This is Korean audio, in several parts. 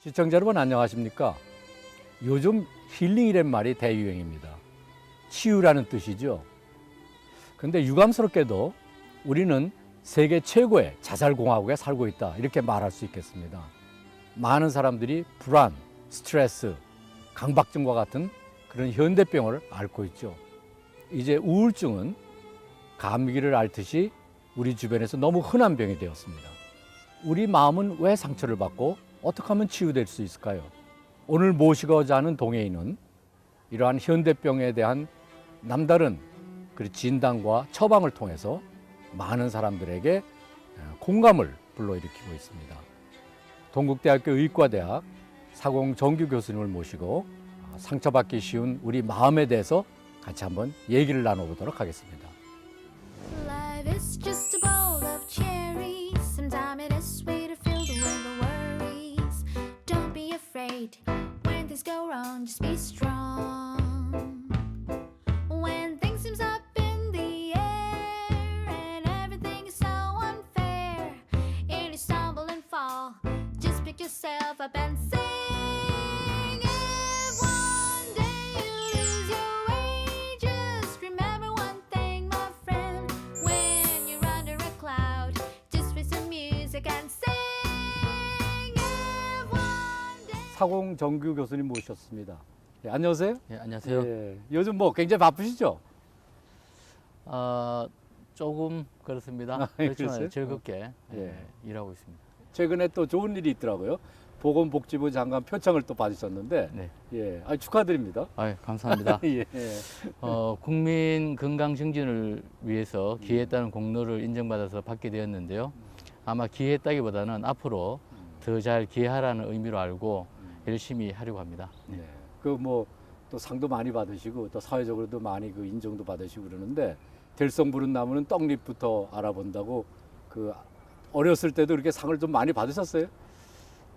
시청자 여러분 안녕하십니까? 요즘 힐링이란 말이 대유행입니다. 치유라는 뜻이죠. 근데 유감스럽게도 우리는 세계 최고의 자살공화국에 살고 있다 이렇게 말할 수 있겠습니다. 많은 사람들이 불안, 스트레스, 강박증과 같은 그런 현대병을 앓고 있죠. 이제 우울증은 감기를 앓듯이 우리 주변에서 너무 흔한 병이 되었습니다. 우리 마음은 왜 상처를 받고 어떻게 하면 치유될 수 있을까요? 오늘 모시고자 하는 동행인은 이러한 현대병에 대한 남다른 진단과 처방을 통해서 많은 사람들에게 공감을 불러일으키고 있습니다. 동국대학교 의과대학 사공정규 교수님을 모시고 상처받기 쉬운 우리 마음에 대해서 같이 한번 얘기를 나눠보도록 하겠습니다. Life is just a bowl of cherries. Sometimes it is sweet to feel the way the worries. Don't be afraid when things go wrong. Just be strong. When things seems up in the air and everything is so unfair, and you stumble and fall, just pick yourself up and sing. If one day you lose your way, just remember one thing, my friend. When you're under a cloud, just play some music and sing. If one day 사공정규 교수님 모셨습니다. 네, 안녕하세요. 예, 안녕하세요. 예, 요즘 뭐 굉장히 바쁘시죠? 조금 그렇습니다. 예, 그렇지만 그러세요? 즐겁게 예. 일하고 있습니다. 최근에 또 좋은 일이 있더라고요. 보건복지부 장관 표창을 또 받으셨는데, 네. 예, 축하드립니다. 감사합니다. 예, 국민 건강 증진을 위해서 기여했다는 공로를 인정받아서 받게 되었는데요. 아마 기여했다기보다는 앞으로 더 잘 기여하라는 의미로 알고 열심히 하려고 합니다. 네. 그 뭐 또 상도 많이 받으시고 또 사회적으로도 많이 그 인정도 받으시고 그러는데 될성 부른 나무는 떡잎부터 알아본다고 그 어렸을 때도 이렇게 상을 좀 많이 받으셨어요?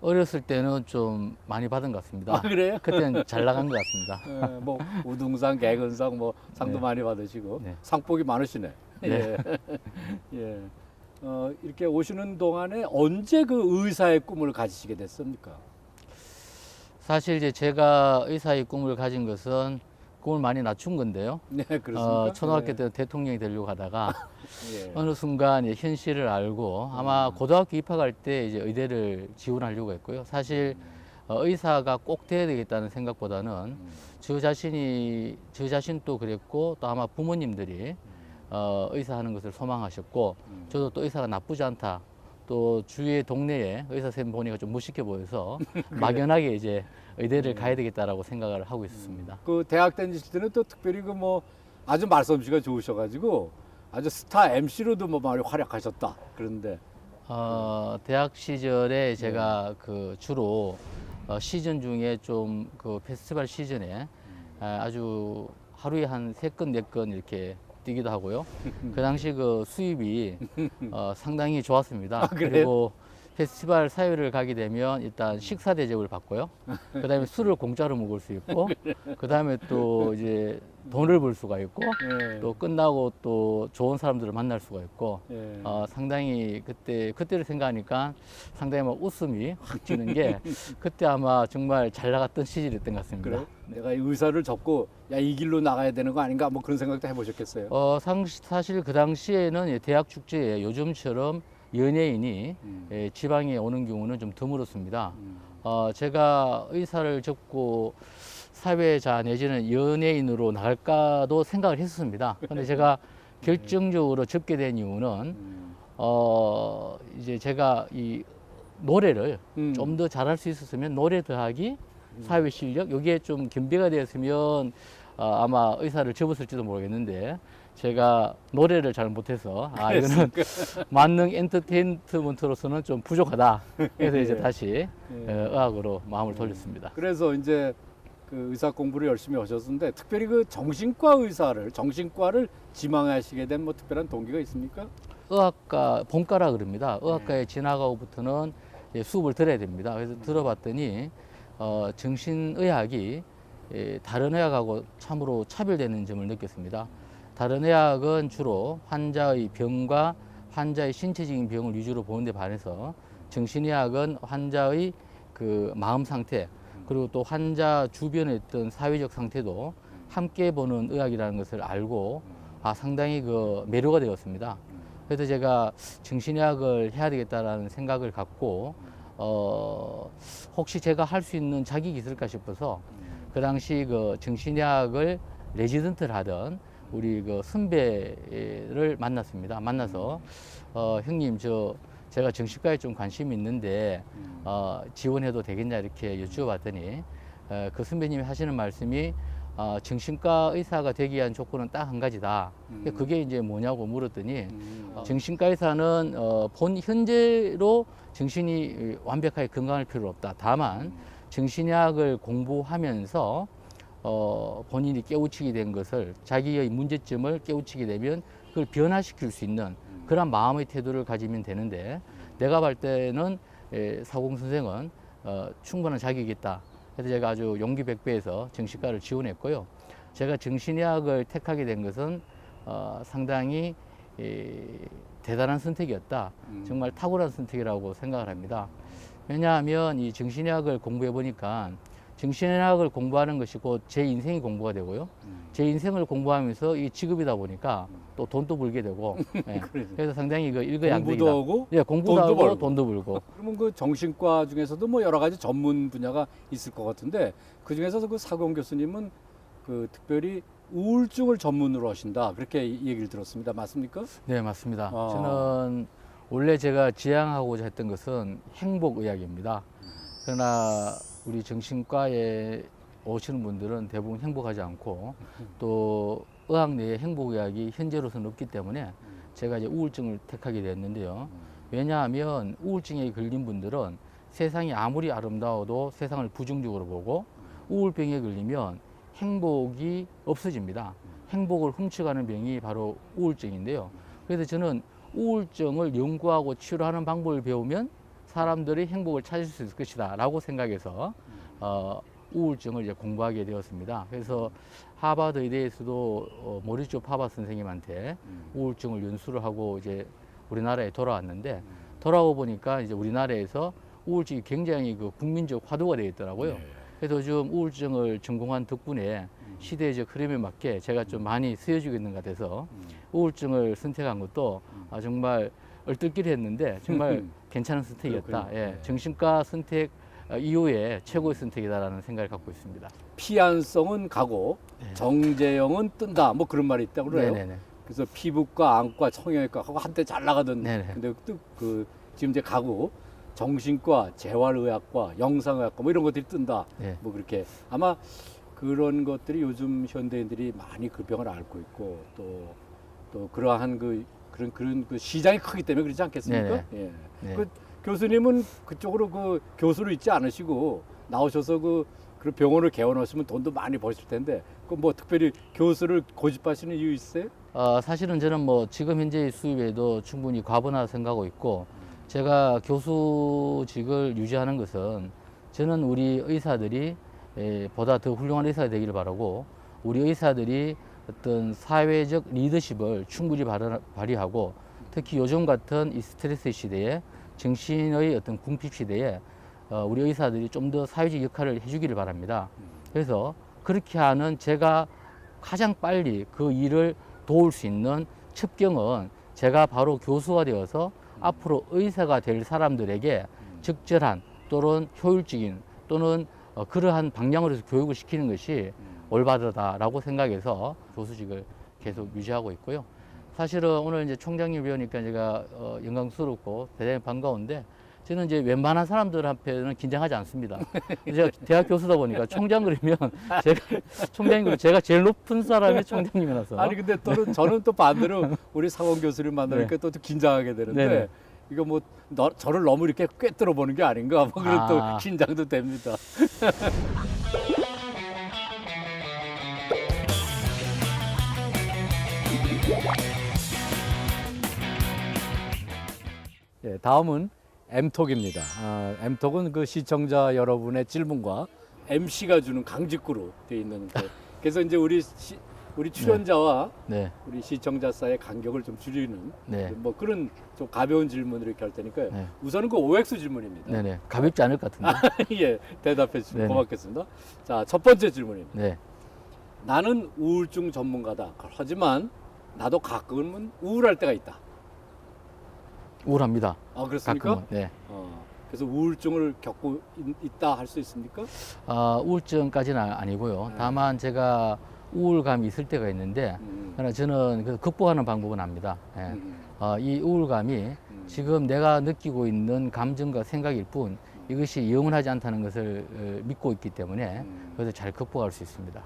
어렸을 때는 좀 많이 받은 것 같습니다. 아, 그래요? 그때는 잘 나간 것 같습니다. 예, 뭐 우등상, 개근상 뭐 상도 네. 많이 받으시고 네. 상복이 많으시네. 네. 예. 예. 이렇게 오시는 동안에 언제 그 의사의 꿈을 가지시게 됐습니까? 사실 이제 제가 의사의 꿈을 가진 것은 꿈을 많이 낮춘 건데요. 네, 그렇습니까? 초등학교 때 대통령이 되려고 하다가 예. 어느 순간 이제 현실을 알고 아마 고등학교 입학할 때 이제 의대를 지원하려고 했고요. 사실 의사가 꼭 돼야 되겠다는 생각보다는 저 자신도 그랬고 또 아마 부모님들이 의사 하는 것을 소망하셨고 저도 또 의사가 나쁘지 않다. 또 주위의 동네에 의사 선생님 보니까 좀 무식해 보여서 막연하게 이제 의대를 가야 되겠다라고 생각을 하고 있었습니다. 그 대학 다니실 때는 또 특별히 그 뭐 아주 말솜씨가 좋으셔가지고 아주 스타 MC로도 뭐 많이 활약하셨다. 그런데 대학 시절에 제가 그 주로 시즌 중에 좀 그 페스티벌 시즌에 아주 하루에 한 3건, 4건 이렇게 뛰기도 하고요. 그 당시 그 수입이 상당히 좋았습니다. 그래요? 그리고 페스티벌 사회를 가게 되면 일단 식사 대접을 받고요. 그 다음에 술을 공짜로 먹을 수 있고, 그 다음에 또 이제 돈을 벌 수가 있고, 예. 또 끝나고 또 좋은 사람들을 만날 수가 있고, 예. 상당히 그때를 생각하니까 상당히 막 웃음이 확 지는 게 그때 아마 정말 잘 나갔던 시절이었던 것 같습니다. 그래? 내가 이 의사를 접고 야, 이 길로 나가야 되는 거 아닌가 뭐 그런 생각도 해보셨겠어요? 사실 그 당시에는 대학 축제에 요즘처럼 연예인이 지방에 오는 경우는 좀 드물었습니다. 제가 의사를 접고 사회자 내지는 연예인으로 나갈까도 생각을 했었습니다. 근데 제가 결정적으로 접게 된 이유는 이제 제가 이 노래를 좀 더 잘할 수 있었으면 노래 더하기 사회 실력 여기에 좀 겸비가 되었으면 아마 의사를 접었을지도 모르겠는데 제가 노래를 잘 못해서 이거는 만능 엔터테인먼트로서는 좀 부족하다. 그래서 이제 다시 의학으로 마음을 돌렸습니다. 그래서 이제 그 의사 공부를 열심히 하셨는데 특별히 그 정신과를 지망하시게 된 뭐 특별한 동기가 있습니까? 의학과 본과라 그럽니다. 의학과에 지나가고부터는 수업을 들어야 됩니다. 그래서 들어봤더니 정신의학이 다른 의학하고 참으로 차별되는 점을 느꼈습니다. 다른 의학은 주로 환자의 병과 환자의 신체적인 병을 위주로 보는데 반해서 정신의학은 환자의 그 마음 상태 그리고 또 환자 주변의 어떤 사회적 상태도 함께 보는 의학이라는 것을 알고 상당히 그 매료가 되었습니다. 그래서 제가 정신의학을 해야 되겠다라는 생각을 갖고 혹시 제가 할 수 있는 자격이 있을까 싶어서 그 당시 그 정신의학을 레지던트를 하던 우리 그 선배를 만났습니다. 만나서 형님 제가 정신과에 좀 관심이 있는데 지원해도 되겠냐 이렇게 여쭈어봤더니 그 선배님이 하시는 말씀이 정신과 의사가 되기 위한 조건은 딱 한 가지다. 그게 이제 뭐냐고 물었더니 정신과 의사는 현재로 정신이 완벽하게 건강할 필요 없다. 다만 정신의학을 공부하면서 본인이 깨우치게 된 것을 자기의 문제점을 깨우치게 되면 그걸 변화시킬 수 있는 그런 마음의 태도를 가지면 되는데 내가 볼 때는 사공 선생은 충분한 자격이 있다. 그래서 제가 아주 용기 백배해서 정신과를 지원했고요. 제가 정신의학을 택하게 된 것은 상당히 대단한 선택이었다. 정말 탁월한 선택이라고 생각을 합니다. 왜냐하면 이 정신의학을 공부해 보니까 정신의학을 공부하는 것이 곧 제 인생이 공부가 되고요. 제 인생을 공부하면서 이 직업이다 보니까 또 돈도 벌게 되고 그래서 상당히 그 일거양득이다. 공부도 하고 예, 공부도 돈도 하고 벌고. 돈도 벌고. 그러면 그 정신과 중에서도 뭐 여러 가지 전문 분야가 있을 것 같은데 그 중에서도 그 사공 교수님은 그 특별히 우울증을 전문으로 하신다 그렇게 얘기를 들었습니다. 맞습니까? 네, 맞습니다. 저는 원래 제가 지향하고자 했던 것은 행복의학입니다. 그러나 우리 정신과에 오시는 분들은 대부분 행복하지 않고 또 의학 내에 행복의학이 현재로서는 없기 때문에 제가 이제 우울증을 택하게 됐는데요. 왜냐하면 우울증에 걸린 분들은 세상이 아무리 아름다워도 세상을 부정적으로 보고 우울병에 걸리면 행복이 없어집니다. 행복을 훔쳐가는 병이 바로 우울증인데요. 그래서 저는 우울증을 연구하고 치료하는 방법을 배우면 사람들이 행복을 찾을 수 있을 것이다 라고 생각해서 우울증을 이제 공부하게 되었습니다. 그래서 하버드 의대에서도 모리조 파바 선생님한테 우울증을 연수를 하고 이제 우리나라에 돌아왔는데 돌아오고 보니까 이제 우리나라에서 우울증이 굉장히 그 국민적 화두가 되어 있더라고요. 그래서 요즘 우울증을 전공한 덕분에 시대적 흐름에 맞게 제가 좀 많이 쓰여지고 있는 것 같아서 우울증을 선택한 것도 정말 얼떨결에 했는데 정말 괜찮은 선택이었다. 예, 정신과 선택 이후에 최고의 선택이다라는 생각을 갖고 있습니다. 피안성은 가고 정재영은 뜬다 뭐 그런 말이 있다고 그래요. 네네네. 그래서 피부과, 안과, 성형외과하고 한때 잘 나가던 네네. 근데 또 그 지금 이제 가고 정신과, 재활의학과, 영상의학과 뭐 이런 것들이 뜬다. 네. 뭐 그렇게 아마 그런 것들이 요즘 현대인들이 많이 그 병을 앓고 있고 또 그러한 그런 그 시장이 크기 때문에 그렇지 않겠습니까? 네네. 예. 네. 그 교수님은 그쪽으로 그 교수로 있지 않으시고 나오셔서 그 병원을 개원하시면 돈도 많이 버실 텐데 그 뭐 특별히 교수를 고집하시는 이유 있어요? 사실은 저는 뭐 지금 현재의 수입에도 충분히 과분하다 생각하고 있고 제가 교수직을 유지하는 것은 저는 우리 의사들이 보다 더 훌륭한 의사가 되기를 바라고 우리 의사들이 어떤 사회적 리더십을 충분히 발휘하고 특히 요즘 같은 이 스트레스 시대에 정신의 어떤 궁핍 시대에 우리 의사들이 좀 더 사회적 역할을 해주기를 바랍니다. 그래서 그렇게 하는 제가 가장 빨리 그 일을 도울 수 있는 첩경은 제가 바로 교수가 되어서 앞으로 의사가 될 사람들에게 적절한 또는 효율적인 또는 그러한 방향으로 해서 교육을 시키는 것이 올바르다라고 생각해서 교수직을 계속 유지하고 있고요. 사실은 오늘 이제 총장님 뵈니까 제가 영광스럽고 대단히 반가운데 저는 이제 웬만한 사람들 앞에는 긴장하지 않습니다. 제가 대학 교수다 보니까 총장 그러면 제가 제일 높은 사람이 총장님이라서. 아니 근데 또 저는 또 반대로 우리 상원 교수를 만나니까 또 긴장하게 되는데 네네. 이거 뭐 저를 너무 이렇게 꿰뚫어 보는 게 아닌가 뭐 그런 또 아. 긴장도 됩니다. 예, 다음은 M톡입니다. M톡은 그 시청자 여러분의 질문과 MC가 주는 강직구로 되어 있는 그래서 이제 우리 우리 출연자와 네. 우리 시청자 사이의 간격을 좀 줄이는 네. 뭐 그런 좀 가벼운 질문을 이렇게 할 테니까요. 네. 우선은 그 OX 질문입니다. 네네. 가볍지 않을 것 같은데. 예, 대답해 주시면 네네. 고맙겠습니다. 자, 첫 번째 질문입니다. 네. 나는 우울증 전문가다. 하지만 나도 가끔은 우울할 때가 있다. 우울합니다. 아, 그렇습니까? 가끔은. 네. 그래서 우울증을 겪고 있다 할 수 있습니까? 우울증까지는 아니고요. 네. 다만 제가 우울감이 있을 때가 있는데, 그러나 저는 그 극복하는 방법은 압니다. 예. 이 우울감이 지금 내가 느끼고 있는 감정과 생각일 뿐 이것이 영원하지 않다는 것을 믿고 있기 때문에 그것을 잘 극복할 수 있습니다.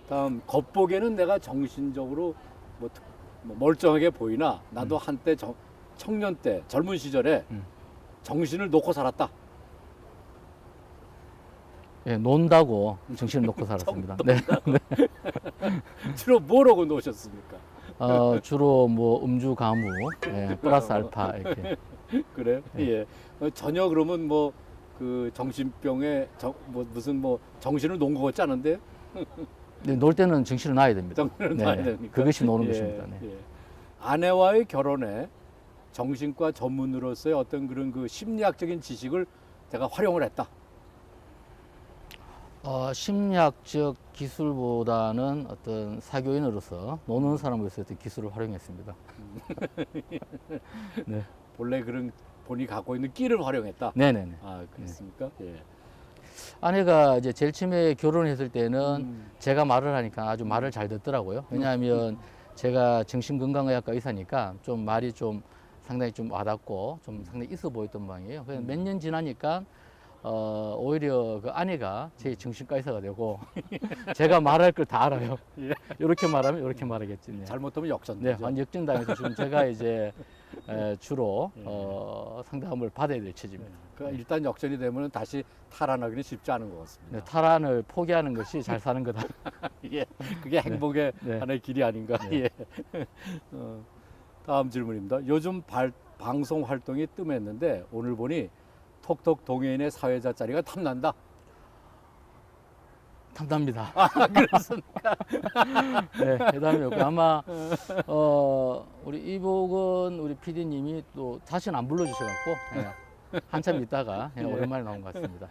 다음, 겉보기에는 내가 정신적으로 뭐 멀쩡하게 보이나 나도 한때 청년 때 젊은 시절에 정신을 놓고 살았다. 예, 논다고 정신을 놓고 살았습니다. 네. 주로 뭐라고 놓으셨습니까? 주로 뭐 음주 가무, 예, 플러스 알파 이렇게. 그래요? 네. 예. 전혀 그러면 뭐 그 정신병에 무슨 뭐 정신을 놓은 것 같지 않은데 네, 놀 때는 정신을 놔야 됩니다. 정신을 네, 놔야 네. 됩니까? 그것이 노는 예, 것입니다. 네. 예. 아내와의 결혼에 정신과 전문으로서의 어떤 그런 그 심리학적인 지식을 제가 활용을 했다. 심리학적 기술보다는 어떤 사교인으로서 노는 사람으로서 어떤 기술을 활용했습니다. 네. 본래 그런 본인이 갖고 있는 끼를 활용했다. 네네네. 아, 그렇습니까? 예. 아내가 이제 제일 처음에 결혼했을 때는 제가 말을 하니까 아주 말을 잘 듣더라고요. 왜냐하면 제가 정신건강의학과 의사니까 좀 말이 좀 상당히 좀 와닿고 좀 상당히 있어 보였던 모양이에요. 그래서 몇 년 지나니까 오히려 그 아내가 제 정신과 의사가 되고 제가 말할 걸 다 알아요. 예. 이렇게 말하면 이렇게 말하겠지. 네. 잘못하면 네, 역전되죠. 완전 역전당해서 지금 제가 이제 주로 예. 상담을 받아야 될 처지입니다. 그러니까 일단 역전이 되면 다시 탈환하기는 쉽지 않은 것 같습니다. 네, 탈환을 포기하는 것이 잘 사는 거다. 예, 그게 행복의 네. 하나의 길이 아닌가. 네. 예. 다음 질문입니다. 요즘 방송 활동이 뜸했는데 오늘 보니 톡톡 동해인의 사회자 자리가 탐난다. 탐납니다. 그렇습니까? 네, 대단해요. 아마 우리 이복은 우리 PD님이 또 다시는 안 불러주셔갖고 한참 있다가 예. 오랜만에 나온 것 같습니다.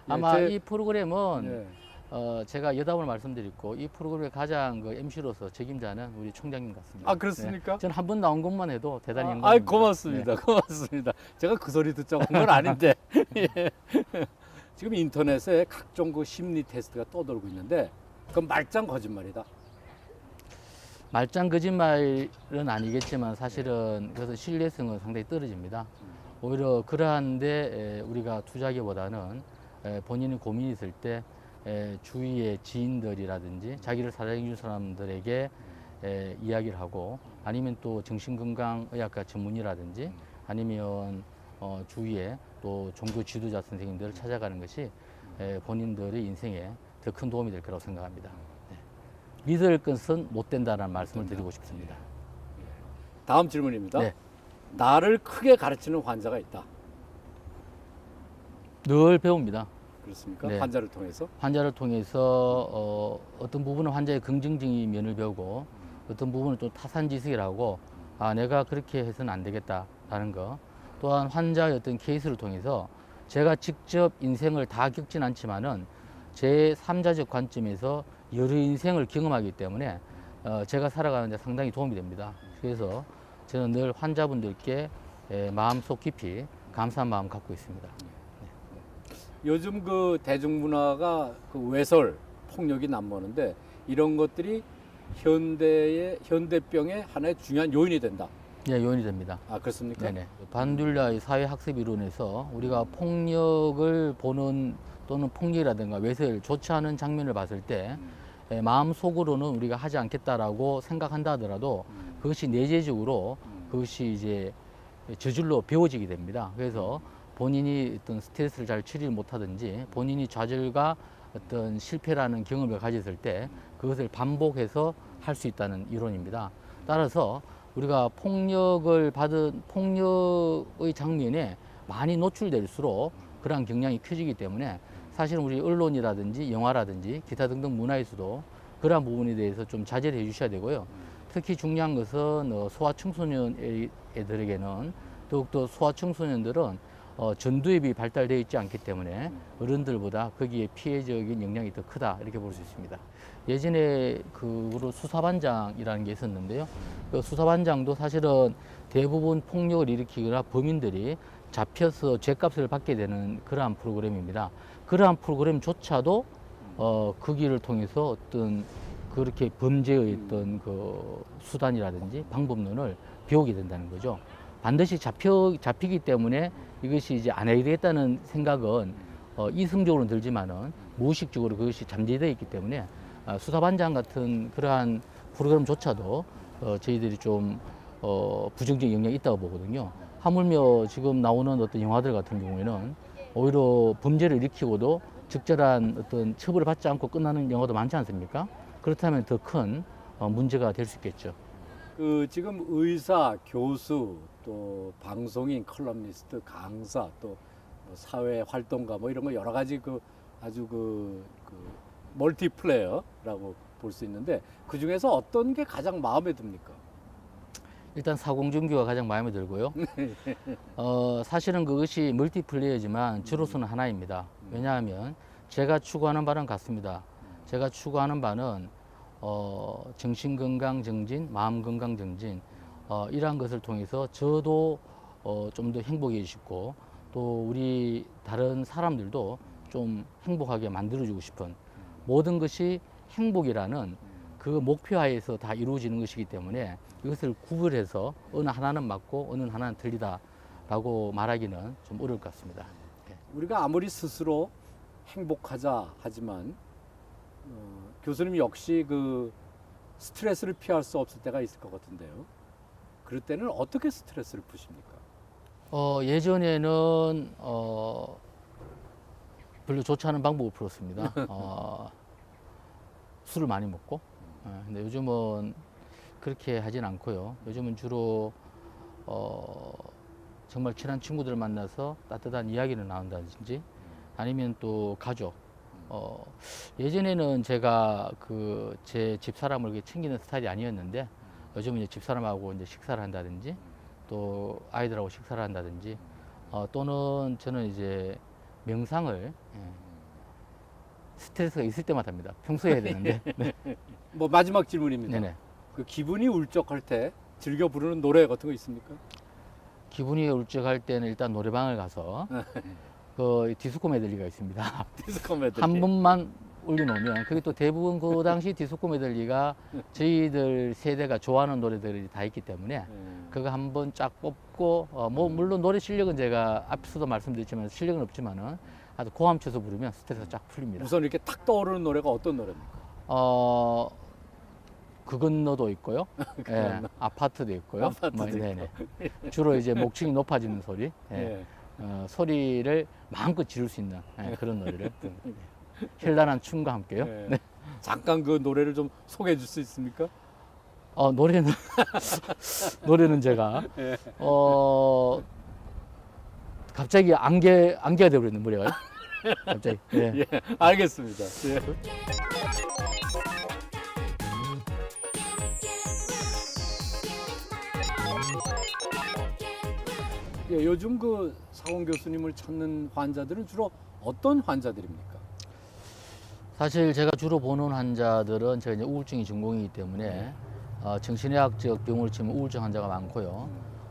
아마 이 프로그램은 예. 제가 여담을 말씀드렸고 이 프로그램의 가장 그 MC로서 책임자는 우리 총장님 같습니다. 아, 그렇습니까? 네, 저는 한 번 나온 것만 해도 대단히 영광입니다. 아이, 고맙습니다. 고맙습니다. 제가 그 소리 듣자고 한 건 아닌데. 예. 지금 인터넷에 각종 그 심리 테스트가 떠돌고 있는데 그건 말짱 거짓말이다. 말짱 거짓말은 아니겠지만 사실은 그래서 신뢰성은 상당히 떨어집니다. 오히려 그러한데 우리가 투자하기보다는 본인이 고민이 있을 때 주위의 지인들이라든지 자기를 사랑해 준 사람들에게 이야기를 하고 아니면 또 정신건강의학과 전문의라든지 아니면 주위에 또 종교 지도자 선생님들을 찾아가는 것이 본인들의 인생에 더 큰 도움이 될 거라고 생각합니다. 네. 믿을 것은 못 된다는 말씀을 드리고 싶습니다. 다음 질문입니다. 네. 나를 크게 가르치는 환자가 있다. 늘 배웁니다. 그렇습니까? 네. 환자를 통해서. 환자를 통해서 어떤 부분은 환자의 긍정적인 면을 배우고 어떤 부분은 또 타산지식이라고 내가 그렇게 해서는 안 되겠다라는 거. 또한 환자의 어떤 케이스를 통해서 제가 직접 인생을 다 겪진 않지만은 제 3자적 관점에서 여러 인생을 경험하기 때문에 제가 살아가는 데 상당히 도움이 됩니다. 그래서 저는 늘 환자분들께 마음속 깊이 감사한 마음 갖고 있습니다. 요즘 그 대중문화가 그 외설, 폭력이 난무하는데 이런 것들이 현대병의 하나의 중요한 요인이 된다. 네, 요인이 됩니다. 아, 그렇습니까? 네네. 반듈라의 사회학습 이론에서 우리가 폭력을 보는 또는 폭력이라든가 외설 좋지 않은 장면을 봤을 때 마음속으로는 우리가 하지 않겠다라고 생각한다 하더라도 그것이 내재적으로 그것이 이제 저절로 배워지게 됩니다. 그래서 본인이 어떤 스트레스를 잘 처리를 못하든지 본인이 좌절과 어떤 실패라는 경험을 가졌을 때 그것을 반복해서 할 수 있다는 이론입니다. 따라서 우리가 폭력의 장면에 많이 노출될수록 그러한 경향이 커지기 때문에 사실은 우리 언론이라든지 영화라든지 기타 등등 문화에서도 그러한 부분에 대해서 좀 자제를 해 주셔야 되고요. 특히 중요한 것은 소아청소년 애들에게는 더욱더 소아청소년들은 전두엽이 발달되어 있지 않기 때문에 어른들보다 거기에 피해적인 영향이 더 크다 이렇게 볼 수 있습니다. 예전에 그로 수사반장이라는 게 있었는데요. 그 수사반장도 사실은 대부분 폭력을 일으키거나 범인들이 잡혀서 죗값을 받게 되는 그러한 프로그램입니다. 그러한 프로그램조차도 거기를 통해서 어떤 그렇게 범죄의 어떤 그 수단이라든지 방법론을 배우게 된다는 거죠. 반드시 잡히기 때문에 이것이 이제 안 해야 되겠다는 생각은 이성적으로는 들지만은 무의식적으로 그것이 잠재되어 있기 때문에 수사반장 같은 그러한 프로그램조차도 저희들이 좀 부정적인 영향이 있다고 보거든요. 하물며 지금 나오는 어떤 영화들 같은 경우에는 오히려 범죄를 일으키고도 적절한 어떤 처벌을 받지 않고 끝나는 영화도 많지 않습니까? 그렇다면 더 큰 문제가 될 수 있겠죠. 그 지금 의사, 교수, 또 방송인, 컬럼니스트, 강사, 또 사회 활동가 뭐 이런 거 여러 가지 그 아주 그 멀티플레이어라고 볼 수 있는데 그 중에서 어떤 게 가장 마음에 듭니까? 일단 사공정규가 가장 마음에 들고요. 사실은 그것이 멀티플레이어지만 저로서는 하나입니다. 왜냐하면 제가 추구하는 바는 같습니다. 제가 추구하는 바는 정신건강 정진, 마음건강 정진 이러한 것을 통해서 저도 좀 더 행복해지고 또 우리 다른 사람들도 좀 행복하게 만들어주고 싶은 모든 것이 행복이라는 그 목표하에서 다 이루어지는 것이기 때문에 이것을 구별해서 어느 하나는 맞고 어느 하나는 틀리다라고 말하기는 좀 어려울 것 같습니다. 우리가 아무리 스스로 행복하자 하지만 교수님 역시 그 스트레스를 피할 수 없을 때가 있을 것 같은데요. 그럴 때는 어떻게 스트레스를 푸십니까? 예전에는 별로 좋지 않은 방법을 풀었습니다. 술을 많이 먹고. 근데 요즘은 그렇게 하진 않고요. 요즘은 주로 정말 친한 친구들 만나서 따뜻한 이야기를 나눈다든지 아니면 또 가족. 예전에는 제가 그 제 집사람을 이렇게 챙기는 스타일이 아니었는데 요즘은 이제 집사람하고 이제 식사를 한다든지 또 아이들하고 식사를 한다든지 또는 저는 이제 명상을 스트레스가 있을 때마다 합니다. 평소에 해야 되는데. 네. 뭐 마지막 질문입니다. 네네. 그 기분이 울적할 때 즐겨 부르는 노래 같은 거 있습니까? 기분이 울적할 때는 일단 노래방을 가서 그 디스코 메들리가 있습니다. 디스코 메들리. 한 번만 올려놓으면 그게 또 대부분 그 당시 디스코 메들리가 저희들 세대가 좋아하는 노래들이 다 있기 때문에 그거 한 번 쫙 뽑고 뭐 물론 노래 실력은 제가 앞서도 말씀드렸지만 실력은 없지만은 아주 고함 쳐서 부르면 스트레스가 쫙 풀립니다. 우선 이렇게 탁 떠오르는 노래가 어떤 노래입니까? 그 건너도 있고요. 예, 아파트도 있고요. 아파트도 있고. 네네. 주로 이제 목층이 높아지는 소리. 예. 예. 소리를 마음껏 지를 수 있는 그런 노래를 현란한 춤과 함께요. 예. 네. 잠깐 그 노래를 좀 소개해 줄 수 있습니까? 노래는 노래는 제가 예. 갑자기 안개가 되어버렸는 머리가요. 갑자기. 예. 예, 알겠습니다. 예. 예, 요즘 그 사원 교수님을 찾는 환자들은 주로 어떤 환자들입니까? 사실 제가 주로 보는 환자들은 제가 이제 우울증이 전공이기 때문에 정신의학적 병원을 치면 우울증 환자가 많고요.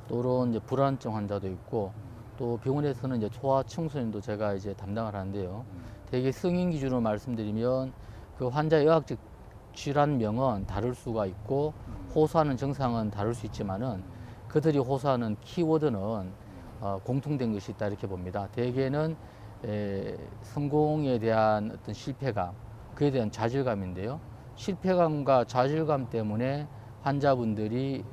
또는 이제 불안증 환자도 있고 또 병원에서는 이제 소아 청소년도 제가 이제 담당을 하는데요. 대개 성인 기준으로 말씀드리면 그 환자의 의학적 질환명은 다를 수가 있고 호소하는 증상은 다를 수 있지만은 그들이 호소하는 키워드는 공통된 것이 있다 이렇게 봅니다. 대개는 성공에 대한 어떤 실패감, 그에 대한 좌절감인데요. 실패감과 좌절감 때문에 환자분들이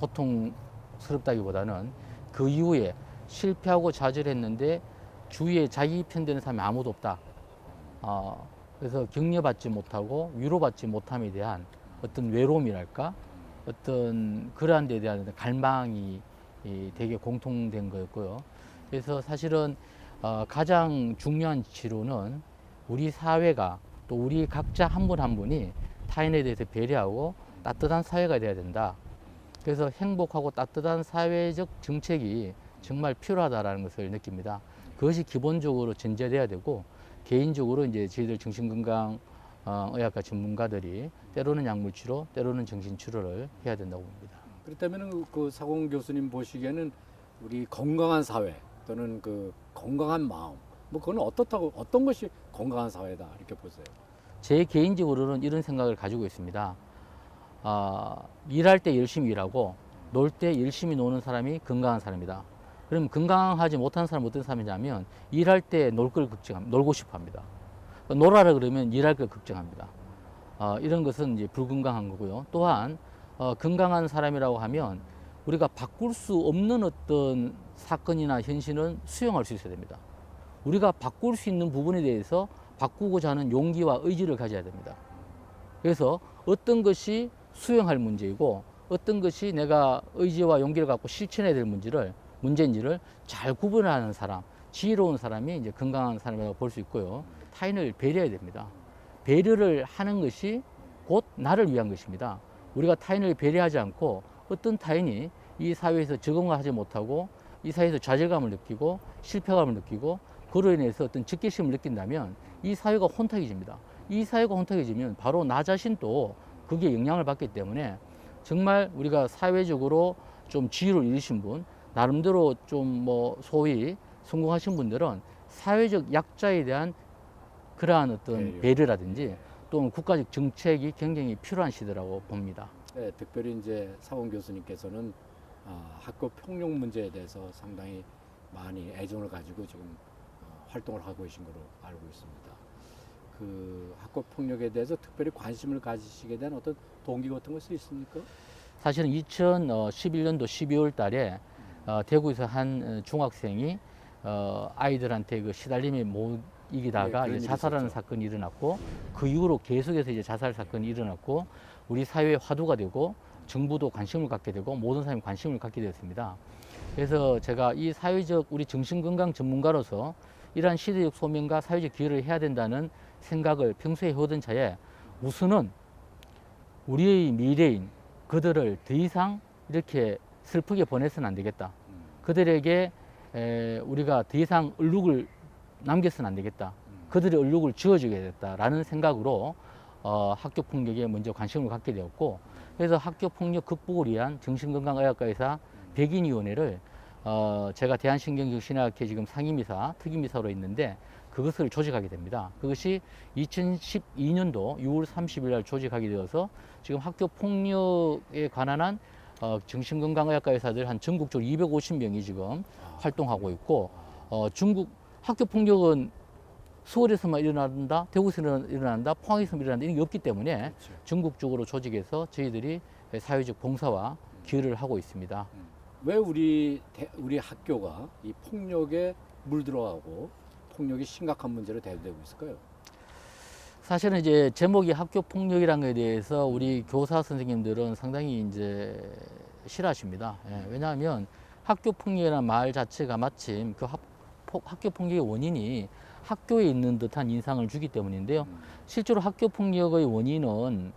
고통스럽다기보다는 그 이후에 실패하고 좌절했는데 주위에 자기 편되는 사람이 아무도 없다. 그래서 격려받지 못하고 위로받지 못함에 대한 어떤 외로움이랄까, 어떤 그러한 데 대한 갈망이 되게 공통된 거였고요. 그래서 사실은 가장 중요한 치료는 우리 사회가 또 우리 각자 한 분 한 분이 타인에 대해서 배려하고 따뜻한 사회가 돼야 된다. 그래서 행복하고 따뜻한 사회적 정책이 정말 필요하다라는 것을 느낍니다. 그것이 기본적으로 전제돼야 되고, 개인적으로 이제 저희들 정신건강 의학과 전문가들이 때로는 약물치료, 때로는 정신치료를 해야 된다고 봅니다. 그렇다면 그 사공 교수님 보시기에는 우리 건강한 사회 또는 그 건강한 마음, 뭐 그건 어떻다고, 어떤 것이 건강한 사회다 이렇게 보세요? 제 개인적으로는 이런 생각을 가지고 있습니다. 일할 때 열심히 일하고 놀 때 열심히 노는 사람이 건강한 사람이다. 그럼 건강하지 못한 사람은 어떤 사람이냐면, 일할 때 놀 걸 걱정합니다. 놀고 싶어 합니다. 놀아라 그러면 일할 걸 걱정합니다. 이런 것은 이제 불건강한 거고요. 또한 건강한 사람이라고 하면 우리가 바꿀 수 없는 어떤 사건이나 현실은 수용할 수 있어야 됩니다. 우리가 바꿀 수 있는 부분에 대해서 바꾸고자 하는 용기와 의지를 가져야 됩니다. 그래서 어떤 것이 수용할 문제이고 어떤 것이 내가 의지와 용기를 갖고 실천해야 될 문제인지를 잘 구분하는 사람, 지혜로운 사람이 이제 건강한 사람이라고 볼 수 있고요. 타인을 배려해야 됩니다. 배려를 하는 것이 곧 나를 위한 것입니다. 우리가 타인을 배려하지 않고 어떤 타인이 이 사회에서 적응을 하지 못하고 이 사회에서 좌절감을 느끼고 실패감을 느끼고 그로 인해서 어떤 적개심을 느낀다면 이 사회가 혼탁해집니다. 이 사회가 혼탁해지면 바로 나 자신도 그게 영향을 받기 때문에 정말 우리가 사회적으로 좀 지위를 잃으신 분, 나름대로 좀 뭐 소위 성공하신 분들은 사회적 약자에 대한 그러한 어떤 배려라든지 또는 국가적 정책이 굉장히 필요한 시대라고 봅니다. 네, 특별히 이제 사공 교수님께서는 학교 폭력 문제에 대해서 상당히 많이 애정을 가지고 지금 활동을 하고 계신 걸로 알고 있습니다. 그 학교 폭력에 대해서 특별히 관심을 가지시게 된 어떤 동기 같은 것이 있습니까? 사실은 2011년도 12월 달에 대구에서 한 중학생이 아이들한테 그 시달림에 못 이기다가 네, 이제 자살하는 있었죠. 사건이 일어났고, 그 이후로 계속해서 이제 자살 사건이 일어났고, 우리 사회의 화두가 되고 정부도 관심을 갖게 되고 모든 사람이 관심을 갖게 되었습니다. 그래서 제가 이 사회적 우리 정신건강 전문가로서 이러한 시대적 소명과 사회적 기여를 해야 된다는 생각을 평소에 해오던 차에 우선은 우리의 미래인 그들을 더 이상 이렇게 슬프게 보내서는 안 되겠다. 그들에게 우리가 더 이상 얼룩을 남겨서는 안 되겠다. 그들의 얼룩을 지워주겠다라는 생각으로 학교 폭력에 먼저 관심을 갖게 되었고, 그래서 학교 폭력 극복을 위한 정신건강의학과의사 백인위원회를 제가 대한신경정신의학회 지금 상임이사, 특임이사로 있는데 그것을 조직하게 됩니다. 그것이 2012년도 6월 30일 날 조직하게 되어서 지금 학교 폭력에 관한 한 정신건강의학과 의사들 한 전국적으로 250명이 지금 활동하고 있고, 중국 학교 폭력은 서울에서만 일어난다, 대구에서 일어난다, 포항에서만 일어난다, 이런 게 없기 때문에 그렇죠. 전국적으로 조직해서 저희들이 사회적 봉사와 기여를 하고 있습니다. 왜 우리 학교가 이 폭력에 물들어가고 폭력이 심각한 문제로 대두되고 있을까요? 사실은 이제 제목이 학교 폭력이라는 것에 대해서 우리 교사 선생님들은 상당히 이제 싫어하십니다. 예, 왜냐하면 학교 폭력이라는 말 자체가 마침 그 학교 폭력의 원인이 학교에 있는 듯한 인상을 주기 때문인데요. 실제로 학교 폭력의 원인은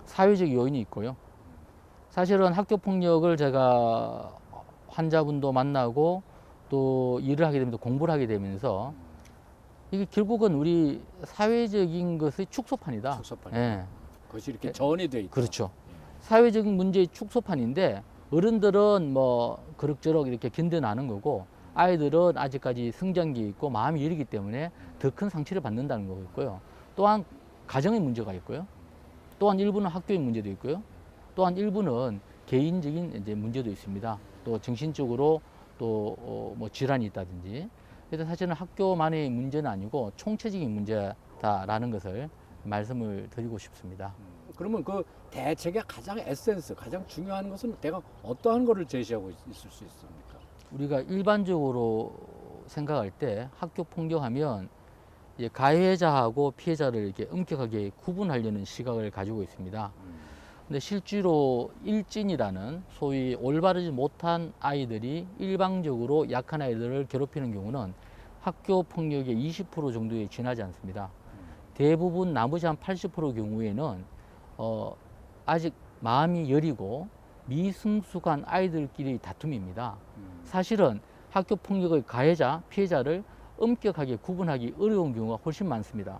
사회적 요인이 있고요. 사실은 학교 폭력을 제가 환자분도 만나고 또 일을 하게 되면서 공부를 하게 되면서 이게 결국은 우리 사회적인 것의 축소판이다. 축소판. 예, 그것이 이렇게 전이 돼 있다. 그렇죠. 사회적인 문제의 축소판인데 어른들은 뭐 그럭저럭 이렇게 견뎌나는 거고, 아이들은 아직까지 성장기에 있고 마음이 여리기 때문에 더 큰 상처를 받는다는 거고 있고요. 또한 가정의 문제가 있고요. 또한 일부는 학교의 문제도 있고요. 또한 일부는 개인적인 이제 문제도 있습니다. 또 정신적으로 또 뭐 질환이 있다든지. 그래서 사실은 학교만의 문제는 아니고 총체적인 문제다라는 것을 말씀을 드리고 싶습니다. 그러면 그 대책의 가장 에센스, 가장 중요한 것은 내가 어떠한 거를 제시하고 있을 수 있습니까? 우리가 일반적으로 생각할 때 학교 폭력하면 이제 가해자하고 피해자를 이렇게 엄격하게 구분하려는 시각을 가지고 있습니다. 근데 실제로 일진이라는 소위 올바르지 못한 아이들이 일방적으로 약한 아이들을 괴롭히는 경우는 학교 폭력의 20% 정도에 지나지 않습니다. 대부분 나머지 한 80% 경우에는 아직 마음이 여리고 미성숙한 아이들끼리 다툼입니다. 사실은 학교 폭력의 가해자, 피해자를 엄격하게 구분하기 어려운 경우가 훨씬 많습니다.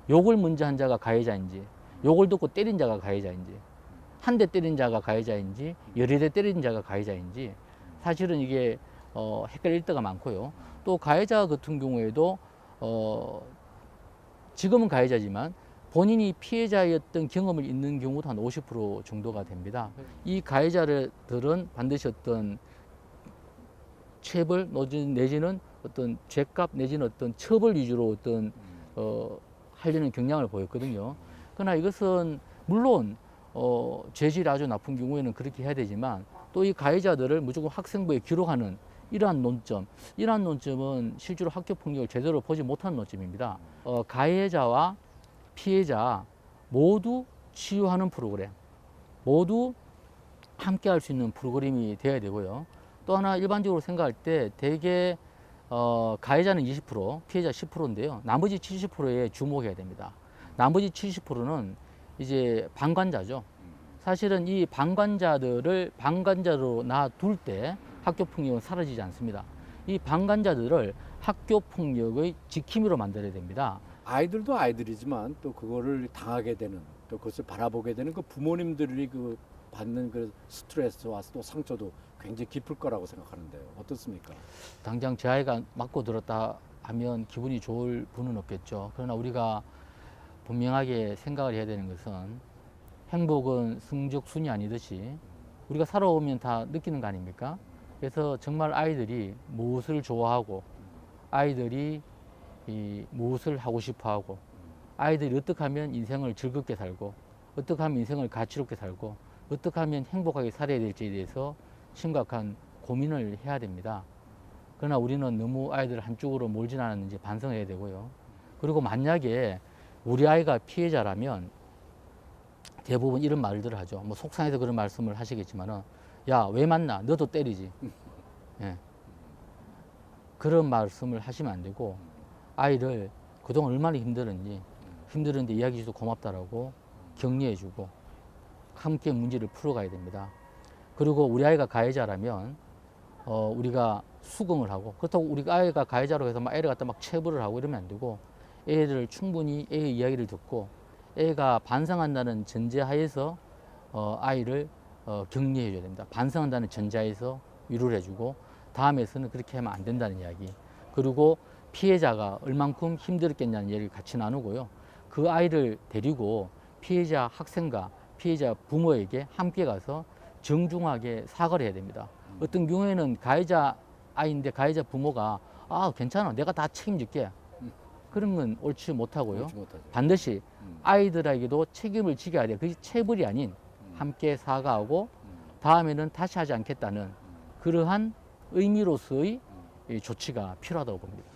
욕을 먼저 한 자가 가해자인지, 욕을 듣고 때린 자가 가해자인지, 한 대 때린 자가 가해자인지, 여러 대 때린 자가 가해자인지, 사실은 이게 헷갈릴 때가 많고요. 또 가해자 같은 경우에도 지금은 가해자지만 본인이 피해자였던 경험을 있는 경우도 한 50% 정도가 됩니다. 이 가해자들은 반드시 어떤 체벌 내지는 어떤 죄값 내지는 어떤 처벌 위주로 어떤 하려는 경향을 보였거든요. 그러나 이것은 물론 죄질이 아주 나쁜 경우에는 그렇게 해야 되지만 또 이 가해자들을 무조건 학생부에 기록하는 이러한 논점은 실제로 학교 폭력을 제대로 보지 못한 논점입니다. 가해자와 피해자 모두 치유하는 프로그램, 모두 함께 할 수 있는 프로그램이 되어야 되고요. 또 하나 일반적으로 생각할 때 대개 가해자는 20%, 피해자 10%인데요. 나머지 70%에 주목해야 됩니다. 나머지 70%는 이제 방관자죠. 사실은 이 방관자들을 방관자로 놔둘 때 학교 폭력은 사라지지 않습니다. 이 방관자들을 학교 폭력의 지킴이로 만들어야 됩니다. 아이들도 아이들이지만 또 그거를 당하게 되는, 또 그것을 바라보게 되는 그 부모님들이 그 받는 그 스트레스와 또 상처도 굉장히 깊을 거라고 생각하는데요. 어떻습니까? 당장 제 아이가 맞고 들었다 하면 기분이 좋을 분은 없겠죠. 그러나 우리가 분명하게 생각을 해야 되는 것은 행복은 성적순이 아니듯이 우리가 살아오면 다 느끼는 거 아닙니까? 그래서 정말 아이들이 무엇을 좋아하고 아이들이 무엇을 하고 싶어 하고 아이들이 어떻게 하면 인생을 즐겁게 살고 어떻게 하면 인생을 가치롭게 살고 어떻게 하면 행복하게 살아야 될지에 대해서 심각한 고민을 해야 됩니다. 그러나 우리는 너무 아이들 한쪽으로 몰진 않았는지 반성해야 되고요. 그리고 만약에 우리 아이가 피해자라면 대부분 이런 말들을 하죠. 뭐 속상해서 그런 말씀을 하시겠지만은 야, 왜 맞나? 너도 때리지. 예. 그런 말씀을 하시면 안 되고 아이를 그동안 얼마나 힘들었는데 이야기해줘서 고맙다라고 격려해주고 함께 문제를 풀어가야 됩니다. 그리고 우리 아이가 가해자라면 우리가 수긍을 하고 그렇다고 우리 아이가 가해자로 해서 막 애를 갖다 막 체벌을 하고 이러면 안 되고 애를 충분히 애의 이야기를 듣고 애가 반성한다는 전제하에서 아이를 격려해 줘야 됩니다. 반성한다는 전제하에서 위로를 해주고 다음에서는 그렇게 하면 안 된다는 이야기. 그리고 피해자가 얼만큼 힘들었겠냐는 얘기를 같이 나누고요. 그 아이를 데리고 피해자 학생과 피해자 부모에게 함께 가서 정중하게 사과를 해야 됩니다. 어떤 경우에는 가해자 아이인데 가해자 부모가 괜찮아, 내가 다 책임질게. 그런 건 옳지 못하고요. 옳지 못하죠. 반드시 아이들에게도 책임을 지게 돼요. 그게 체벌이 아닌 함께 사과하고 다음에는 다시 하지 않겠다는 그러한 의미로서의 조치가 필요하다고 봅니다.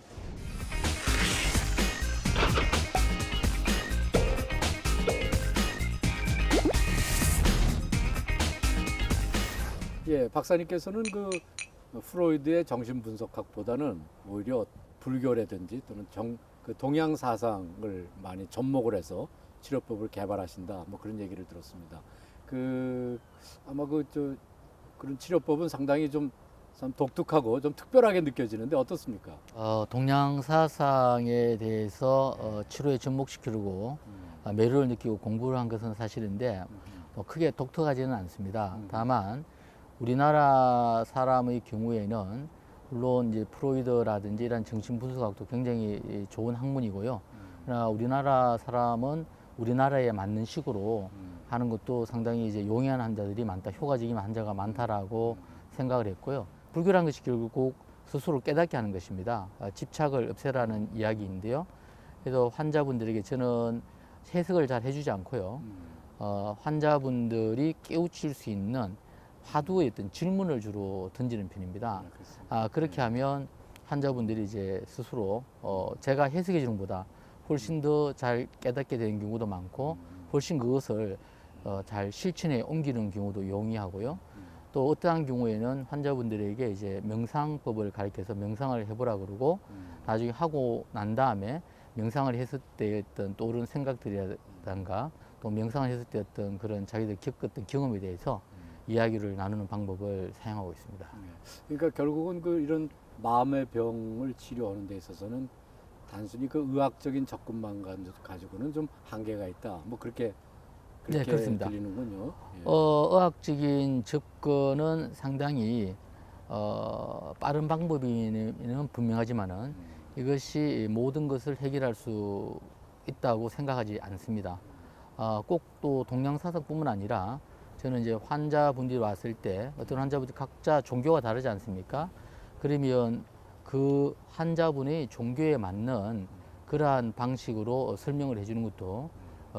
예, 박사님께서는 그 프로이드의 정신분석학보다는 오히려 불교라든지 또는 그 동양 사상을 많이 접목을 해서 치료법을 개발하신다. 뭐 그런 얘기를 들었습니다. 아마 그런 치료법은 상당히 좀 독특하고 좀 특별하게 느껴지는데 어떻습니까? 동양 사상에 대해서 치료에 접목시키려고 매료를 느끼고 공부를 한 것은 사실인데 크게 독특하지는 않습니다. 다만 우리나라 사람의 경우에는 물론 이제 프로이드라든지 이런 정신분석학도 굉장히 좋은 학문이고요. 그러나 우리나라 사람은 우리나라에 맞는 식으로 하는 것도 상당히 이제 용이한 환자들이 많다, 효과적인 환자가 많다라고 생각을 했고요. 불교란 것이 결국 스스로 깨닫게 하는 것입니다. 집착을 없애라는 이야기인데요. 그래서 환자분들에게 저는 해석을 잘 해주지 않고요. 환자분들이 깨우칠 수 있는 화두의 어떤 질문을 주로 던지는 편입니다. 그렇게 하면 환자분들이 이제 스스로 제가 해석해 주는 것보다 훨씬 더 잘 깨닫게 되는 경우도 많고 훨씬 그것을 잘 실천에 옮기는 경우도 용이하고요. 또 어떠한 경우에는 환자분들에게 이제 명상법을 가르쳐서 명상을 해보라 그러고 나중에 하고 난 다음에 명상을 했을 때 어떤 떠오르는 생각들이라든가 또 명상을 했을 때 어떤 그런 자기들 겪었던 경험에 대해서 이야기를 나누는 방법을 사용하고 있습니다. 그러니까 결국은 그 이런 마음의 병을 치료하는 데 있어서는 단순히 그 의학적인 접근만 가지고는 좀 한계가 있다. 뭐 그렇게 네, 그렇습니다. 들리는군요. 예. 의학적인 접근은 상당히 빠른 방법이는 분명하지만은 이것이 모든 것을 해결할 수 있다고 생각하지 않습니다. 꼭 또 동양사상뿐만 아니라 저는 이제 환자분들이 왔을 때 어떤 환자분들 각자 종교가 다르지 않습니까? 그러면 그 환자분의 종교에 맞는 그러한 방식으로 설명을 해주는 것도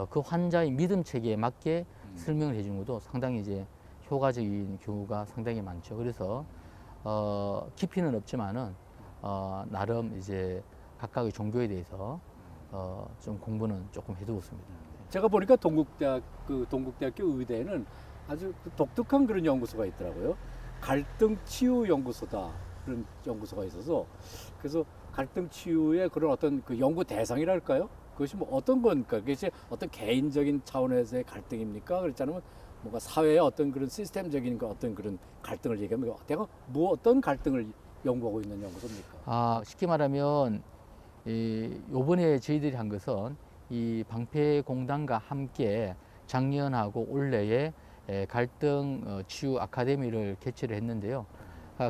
그 환자의 믿음 체계에 맞게 설명을 해주는 것도 상당히 이제 효과적인 경우가 상당히 많죠. 그래서 깊이는 없지만은 나름 이제 각각의 종교에 대해서 좀 공부는 조금 해두고 있습니다. 제가 보니까 동국대학교 의대에는 아주 독특한 그런 연구소가 있더라고요. 갈등 치유 연구소다 그런 연구소가 있어서 그래서 갈등 치유의 그런 어떤 그 연구 대상이랄까요? 그것이 뭐 어떤 겁니까? 그것이 어떤 개인적인 차원에서의 갈등입니까? 그렇잖아요. 뭔가 사회의 어떤 그런 시스템적인 어떤 그런 갈등을 얘기하면 내가 뭐 어떤 갈등을 연구하고 있는 연구소입니까? 쉽게 말하면 요번에 저희들이 한 것은 이 방패공단과 함께 작년하고 올해에 갈등 치유 아카데미를 개최를 했는데요.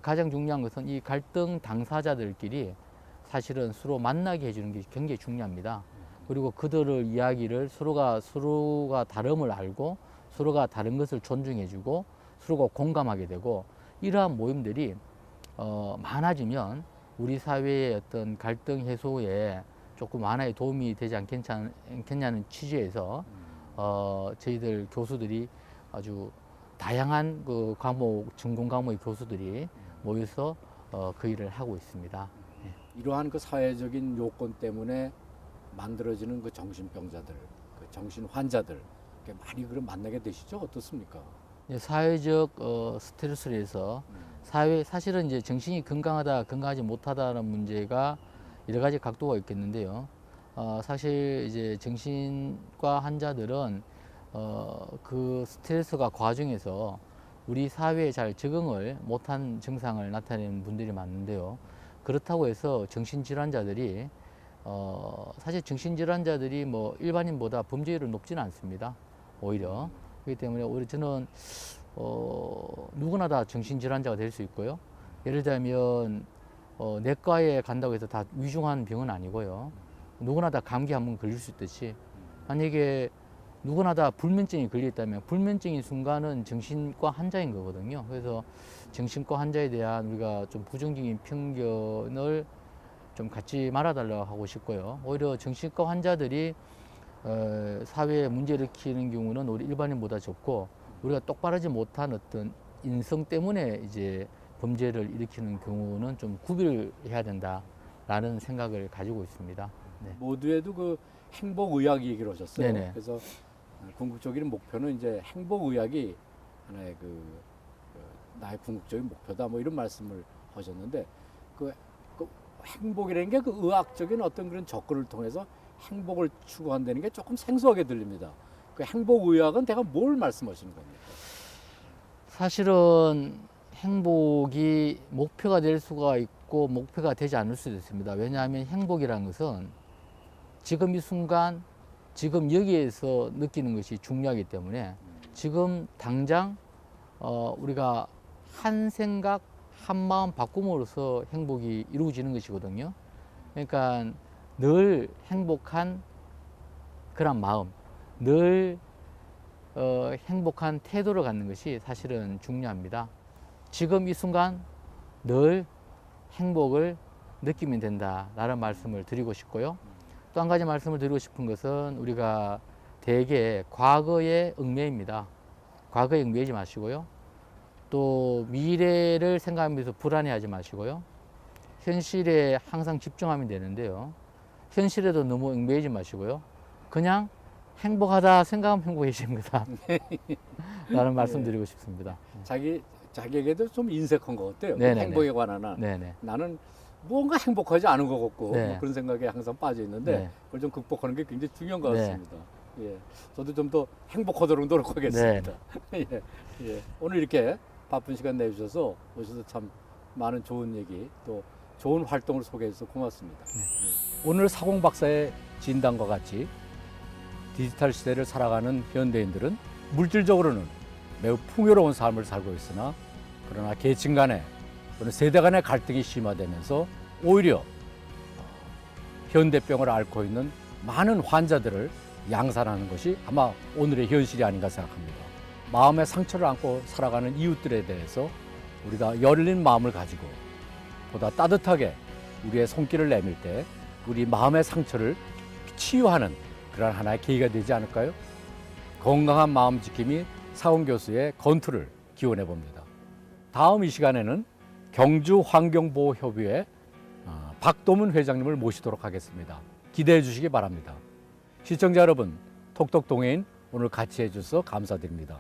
가장 중요한 것은 이 갈등 당사자들끼리 사실은 서로 만나게 해주는 게 굉장히 중요합니다. 그리고 그들의 이야기를 서로가 다름을 알고 서로가 다른 것을 존중해주고 서로가 공감하게 되고 이러한 모임들이 많아지면 우리 사회의 어떤 갈등 해소에 조금 완화에 도움이 되지 않겠냐는 취지에서 저희들 교수들이 아주 다양한 그 전공 과목의 교수들이 모여서 그 일을 하고 있습니다. 이러한 그 사회적인 요건 때문에 만들어지는 그 정신병자들, 그 정신 환자들 많이 그럼 만나게 되시죠? 어떻습니까? 사회적 스트레스로 해서 사실은 이제 정신이 건강하다, 건강하지 못하다는 문제가 여러 가지 각도가 있겠는데요. 사실 이제 정신과 환자들은 그 스트레스가 과정에서 우리 사회에 잘 적응을 못한 증상을 나타내는 분들이 많은데요. 그렇다고 해서 정신질환자들이 사실 정신질환자들이 뭐 일반인보다 범죄율은 높지는 않습니다. 오히려 그렇기 때문에 오히려 저는 누구나 다 정신질환자가 될 수 있고요. 예를 들면 내과에 간다고 해서 다 위중한 병은 아니고요. 누구나 다 감기 한번 걸릴 수 있듯이 만약에 누구나 다 불면증이 걸렸다면 불면증인 순간은 정신과 환자인 거거든요. 그래서 정신과 환자에 대한 우리가 좀 부정적인 편견을 좀 갖지 말아달라고 하고 싶고요. 오히려 정신과 환자들이 사회에 문제를 일으키는 경우는 우리 일반인보다 적고 우리가 똑바르지 못한 어떤 인성 때문에 이제 범죄를 일으키는 경우는 좀 구별을 해야 된다라는 생각을 가지고 있습니다. 네. 모두에도 그 행복의학 얘기를 하셨어요. 네네. 그래서 궁극적인 목표는 이제 행복의학이 하나의 나의 궁극적인 목표다 뭐 이런 말씀을 하셨는데 그 행복이라는 게 그 의학적인 어떤 그런 접근을 통해서 행복을 추구한다는 게 조금 생소하게 들립니다. 그 행복의학은 대가 뭘 말씀하시는 겁니까? 사실은 행복이 목표가 될 수가 있고 목표가 되지 않을 수도 있습니다. 왜냐하면 행복이라는 것은 지금 이 순간 지금 여기에서 느끼는 것이 중요하기 때문에 지금 당장 우리가 한 생각 한 마음 바꿈으로써 행복이 이루어지는 것이거든요. 그러니까 늘 행복한 그런 마음, 늘 행복한 태도를 갖는 것이 사실은 중요합니다. 지금 이 순간 늘 행복을 느끼면 된다라는 말씀을 드리고 싶고요. 또 한 가지 말씀을 드리고 싶은 것은 우리가 대개 과거에 얽매입니다. 과거에 얽매이지 마시고요. 또 미래를 생각하면서 불안해하지 마시고요. 현실에 항상 집중하면 되는데요. 현실에도 너무 얽매이지 마시고요. 그냥 행복하다 생각하면 행복해지는 거다. 라는 말씀 드리고 싶습니다. 자기에게도 좀 인색한 것 같아요. 네네네. 행복에 관한 한. 네네. 나는 뭔가 행복하지 않은 것 같고 네. 뭐 그런 생각에 항상 빠져 있는데 네. 그걸 좀 극복하는 게 굉장히 중요한 것 네. 같습니다. 예, 저도 좀 더 행복하도록 노력하겠습니다. 네. 예, 예. 오늘 이렇게 바쁜 시간 내주셔서 오셔서 참 많은 좋은 얘기 또 좋은 활동을 소개해주셔서 고맙습니다. 예. 오늘 사공 박사의 진단과 같이 디지털 시대를 살아가는 현대인들은 물질적으로는 매우 풍요로운 삶을 살고 있으나 그러나 계층 간의 또는 세대 간의 갈등이 심화되면서 오히려 현대병을 앓고 있는 많은 환자들을 양산하는 것이 아마 오늘의 현실이 아닌가 생각합니다. 마음의 상처를 안고 살아가는 이웃들에 대해서 우리가 열린 마음을 가지고 보다 따뜻하게 우리의 손길을 내밀 때 우리 마음의 상처를 치유하는 그런 하나의 계기가 되지 않을까요? 건강한 마음 지킴이 사원 교수의 건투를 기원해 봅니다. 다음 이 시간에는 경주환경보호협의회 박도문 회장님을 모시도록 하겠습니다. 기대해 주시기 바랍니다. 시청자 여러분, 톡톡 동해인 오늘 같이 해주셔서 감사드립니다.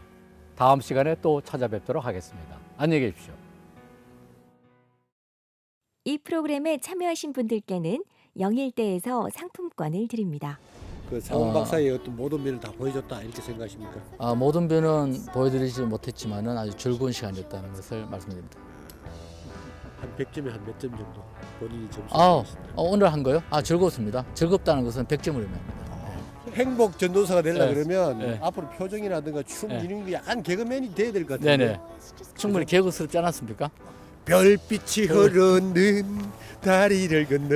다음 시간에 또 찾아뵙도록 하겠습니다. 안녕히 계십시오. 이 프로그램에 참여하신 분들께는 영일대에서 상품권을 드립니다. 그 사원 박사의 어떤 모든 면을 다 보여줬다 이렇게 생각하십니까? 모든 변은 보여드리지 못했지만은 아주 즐거운 시간이었다는 것을 말씀드립니다. 한 100점에 한 몇 점 정도 본인이 점수 오늘 한 거요? 즐거웠습니다. 즐겁다는 것은 100점을 의미합니다. 행복 전도사가 되려 네. 그러면 네. 앞으로 표정이라든가 춤 네. 이런 게 약간 개그맨이 돼야 될 것 같은데. 네네. 충분히 개그스럽지 않았습니까? 별빛이 흐르는 다리를 건너